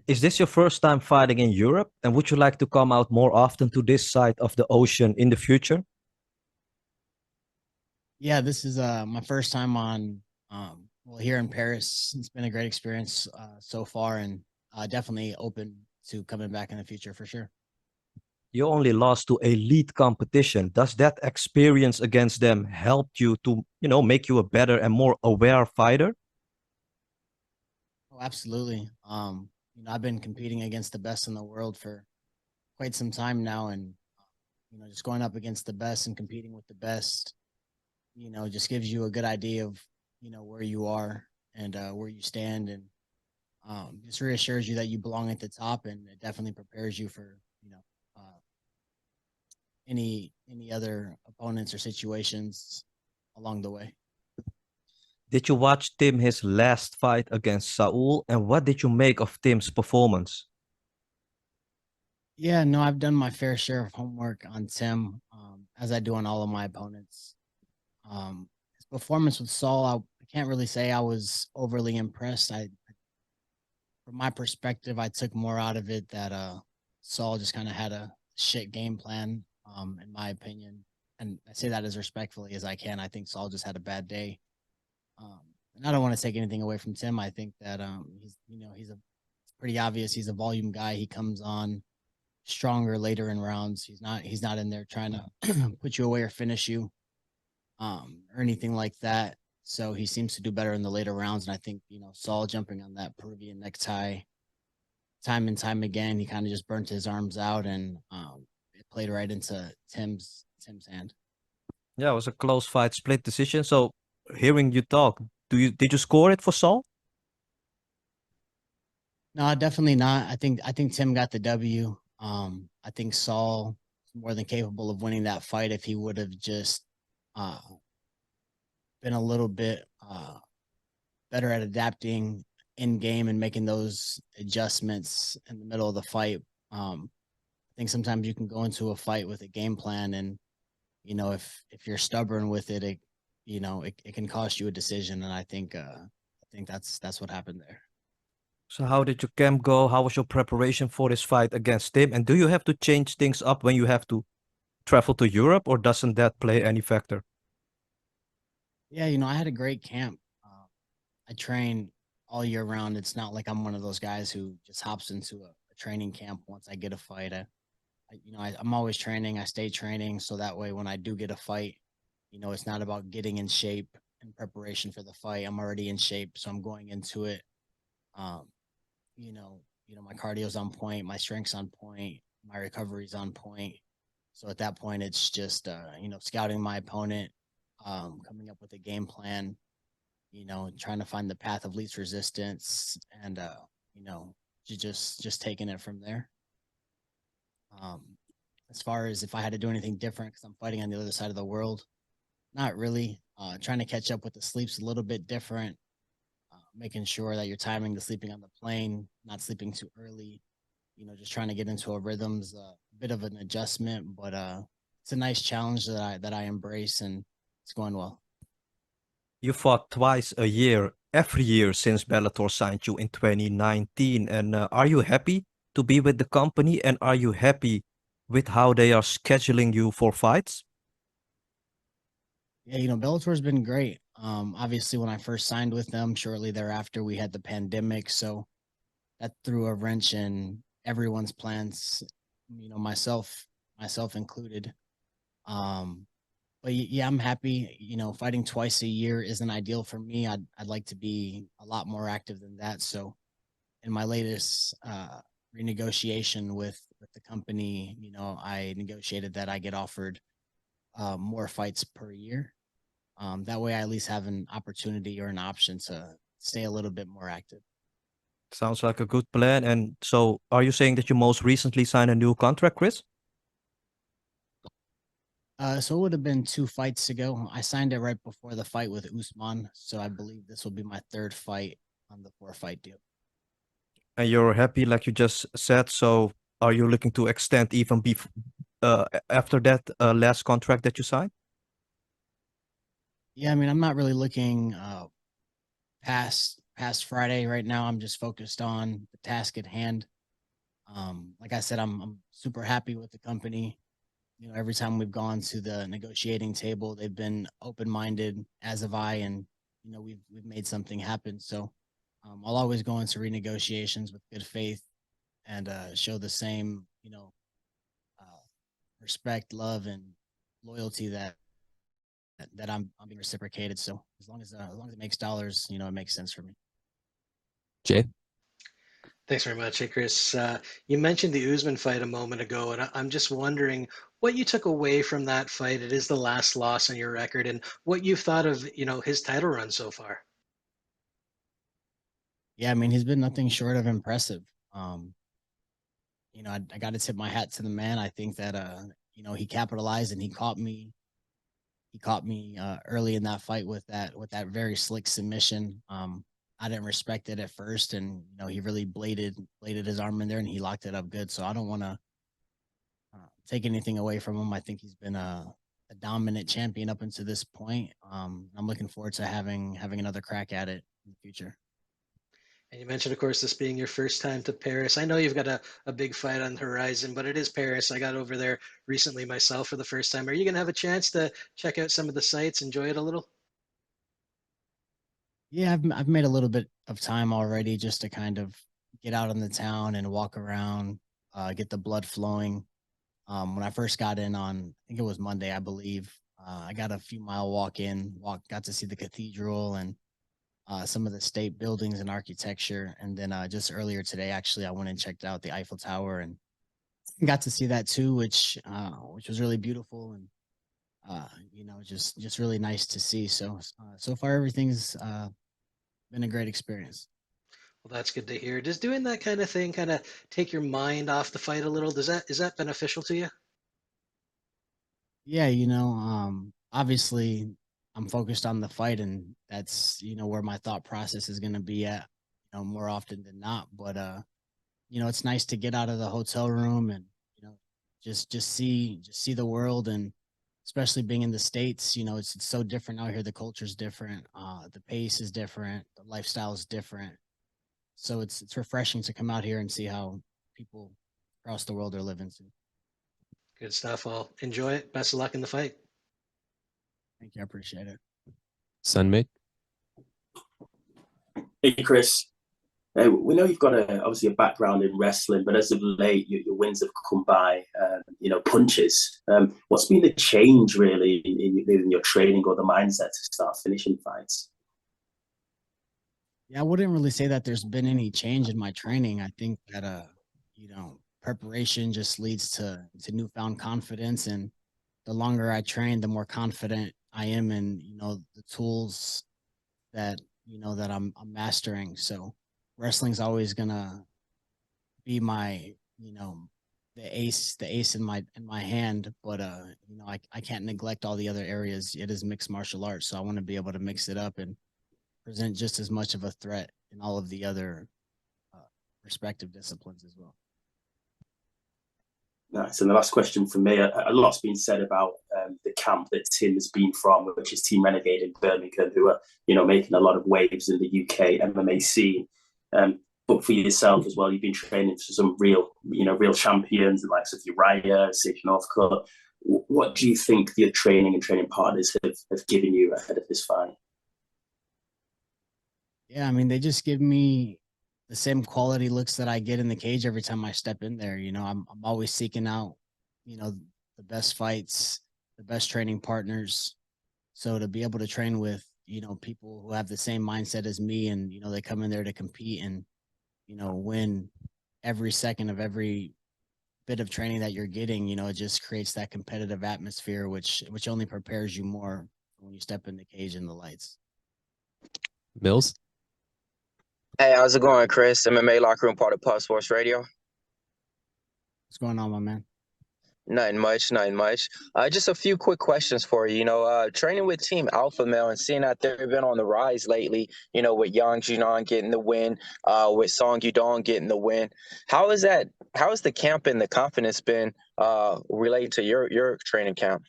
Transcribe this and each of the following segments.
Is this your first time fighting in Europe? And would you like to come out more often to this side of the ocean in the future? Yeah, this is my first time on well here in Paris. It's been a great experience so far, and definitely open to coming back in the future for sure. You only lost to elite competition. Does that experience against them help you to, make you a better and more aware fighter? Oh, absolutely. I've been competing against the best in the world for quite some time now, and just going up against the best and competing with the best, just gives you a good idea of where you are and where you stand, and just reassures you that you belong at the top, and it definitely prepares you for any other opponents or situations along the way. Did you watch Tim his last fight against Saul? And what did you make of Tim's performance? Yeah, no, I've done my fair share of homework on Tim, as I do on all of my opponents. His performance with Saul, I can't really say I was overly impressed. From my perspective, I took more out of it that Saul just kind of had a shit game plan, in my opinion. And I say that as respectfully as I can. I think Saul just had a bad day. Um, and I don't want to take anything away from Tim. I think that he's it's pretty obvious he's a volume guy. He comes on stronger later in rounds. He's not in there trying to put you away or finish you, or anything like that. So he seems to do better in the later rounds. And I think, Saul jumping on that Peruvian necktie time and time again, he kind of just burnt his arms out, and it played right into Tim's hand. Yeah, it was a close fight, split decision. So, hearing you talk, did you score it for Saul? No, definitely not. I think Tim got the W. I think Saul is more than capable of winning that fight if he would have just uh, been a little bit better at adapting in game and making those adjustments in the middle of the fight. I think sometimes you can go into a fight with a game plan, and if you're stubborn with it, it can cost you a decision. And I think that's what happened there. So, how did your camp go? How was your preparation for this fight against Tim? And do you have to change things up when you have to travel to Europe, or doesn't that play any factor? Yeah, I had a great camp. I train all year round. It's not like I'm one of those guys who just hops into a training camp once I get a fight. I'm always training. I stay training, so that way when I do get a fight, it's not about getting in shape in preparation for the fight. I'm already in shape, so I'm going into it. Um, my cardio's on point, my strength's on point, my recovery's on point. So at that point, it's just scouting my opponent, coming up with a game plan, trying to find the path of least resistance, and you know, just taking it from there. Um, as far as if I had to do anything different, because I'm fighting on the other side of the world, not really. Trying to catch up with the sleeps a little bit different, making sure that you're timing the sleeping on the plane, not sleeping too early. Just trying to get into a rhythm's a bit of an adjustment, but it's a nice challenge that I embrace, and it's going well. You fought twice a year, every year since Bellator signed you in 2019. And are you happy to be with the company? And are you happy with how they are scheduling you for fights? Yeah, Bellator's been great. Obviously, when I first signed with them, shortly thereafter we had the pandemic, so that threw a wrench in everyone's plans. Myself included. Um, but yeah, I'm happy. Fighting twice a year isn't ideal for me. I'd like to be a lot more active than that. So in my latest renegotiation with the company, I negotiated that I get offered more fights per year. That way, I at least have an opportunity or an option to stay a little bit more active. Sounds like a good plan. And so, are you saying that you most recently signed a new contract, Chris? So it would have been 2 fights ago. I signed it right before the fight with Usman, so I believe this will be my third fight on the 4 fight deal. And you're happy, like you just said. So, are you looking to extend even after that last contract that you signed? Yeah, I mean, I'm not really looking past past Friday. Right now, I'm just focused on the task at hand. Like I said, I'm super happy with the company. You know, every time we've gone to the negotiating table, they've been open minded, as have I, and you know, we've made something happen. So I'll always go into renegotiations with good faith and show the same, you know, uh, respect, love, and loyalty that I'm being reciprocated. So as long as it makes dollars, you know, it makes sense for me. Jay? Thanks very much. Hey, Chris. You mentioned the Usman fight a moment ago, and I'm just wondering what you took away from that fight. It is the last loss on your record, and what you've thought of, his title run so far. Yeah, I mean, he's been nothing short of impressive. Um, you know, I got to tip my hat to the man. I think that you know, he capitalized and he caught me. He caught me early in that fight with that very slick submission. I didn't respect it at first, and you know, he really bladed his arm in there, and he locked it up good. So I don't want to take anything away from him. I think he's been a dominant champion up until this point. I'm looking forward to having another crack at it in the future. And you mentioned, of course, this being your first time to Paris. I know you've got a big fight on the horizon, but it is Paris. I got over there recently myself for the first time. Are you going to have a chance to check out some of the sites, enjoy it a little? Yeah, I've made a little bit of time already just to kind of get out in the town and walk around, get the blood flowing. When I first got in on, I think it was Monday, I believe, I got a few mile got to see the cathedral and some of the state buildings and architecture. And then just earlier today, actually, I went and checked out the Eiffel Tower and got to see that too, which was really beautiful and you know, just really nice to see. So so far, everything's been a great experience. Well, that's good to hear. Does doing that kind of thing kind of take your mind off the fight a little? Is that beneficial to you? Yeah, you know, obviously I'm focused on the fight and that's, you know, where my thought process is going to be at, you know, more often than not. But, you know, it's nice to get out of the hotel room and, you know, just see the world. And especially being in the States, you know, it's so different out here. The culture's different. The pace is different. The lifestyle is different. So it's refreshing to come out here and see how people across the world are living too. Good stuff. Well, enjoy it. Best of luck in the fight. Thank you. I appreciate it. Sunmate? Hey, Chris. We know you've got obviously a background in wrestling, but as of late, your wins have come by, you know, punches. What's been the change really in your training or the mindset to start finishing fights? Yeah, I wouldn't really say that there's been any change in my training. I think that you know, preparation just leads to newfound confidence, and the longer I train, the more confident I am in, you know, the tools that, you know, that I'm mastering. So wrestling's always gonna be my, you know, the ace in my hand, but you know, I can't neglect all the other areas. It is mixed martial arts, so I want to be able to mix it up and present just as much of a threat in all of the other uh, respective disciplines as well. Nice. And the last question for me, a lot's been said about the camp that Tim has been from, which is Team Renegade in Birmingham, who are, you know, making a lot of waves in the UK MMA scene. But for yourself as well, you've been training for some real, you know, real champions, the likes of Uriah, Sage Northcutt. What do you think the training and training partners have given you ahead of this fight? Yeah, I mean, they just give me the same quality looks that I get in the cage every time I step in there. You know, I'm always seeking out, you know, the best fights, the best training partners. So to be able to train with, you know, people who have the same mindset as me and, you know, they come in there to compete and, you know, win every second of every bit of training that you're getting, you know, it just creates that competitive atmosphere, which only prepares you more when you step in the cage and the lights. Mills? Hey, how's it going, Chris? MMA Locker Room, part of Pulse Sports Radio. What's going on, my man? Nothing much, nothing much. Just a few quick questions for you. You know, training with Team Alpha Male and seeing that they've been on the rise lately, you know, with Yang Junan getting the win, with Song Yudong getting the win. How is that? How has the camp and the confidence been related to your training camp?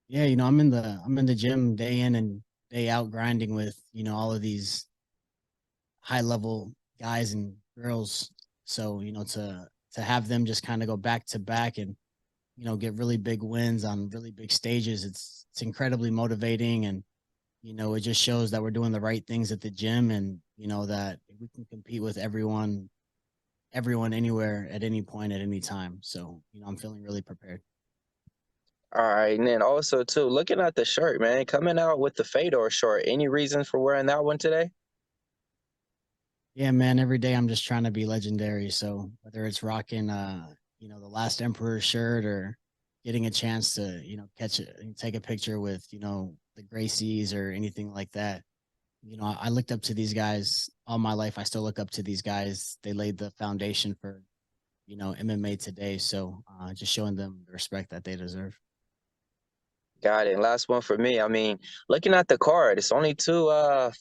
Yeah, you know, I'm in the gym day in and day out grinding with, you know, all of these high level guys and girls. So, to have them just kind of go back to back and, get really big wins on really big stages, it's incredibly motivating. And, it just shows that we're doing the right things at the gym, and, that we can compete with everyone anywhere at any point at any time. So, I'm feeling really prepared. All right, and then also too, looking at the shirt, man, coming out with the Fedor short. Any reason for wearing that one today? Yeah, man, every day I'm just trying to be legendary. So whether it's rocking the last Emperor shirt, or getting a chance to, catch it and take a picture with, the Gracies or anything like that. I looked up to these guys all my life. I still look up to these guys. They laid the foundation for, MMA today. So just showing them the respect that they deserve. Got it. And last one for me. I mean, looking at the card, it's only two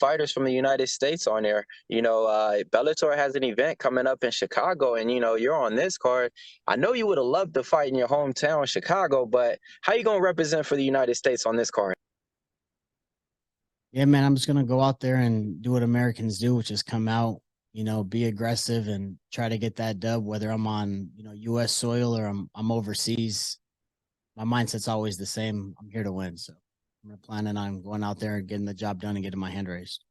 fighters from the United States on there. Bellator has an event coming up in Chicago, and you're on this card. I know you would have loved to fight in your hometown, Chicago, but how you gonna represent for the United States on this card? Yeah, man, I'm just gonna go out there and do what Americans do, which is come out, be aggressive and try to get that dub, whether I'm on, US soil or I'm overseas. My mindset's always the same. I'm here to win. So I'm planning on going out there and getting the job done and getting my hand raised.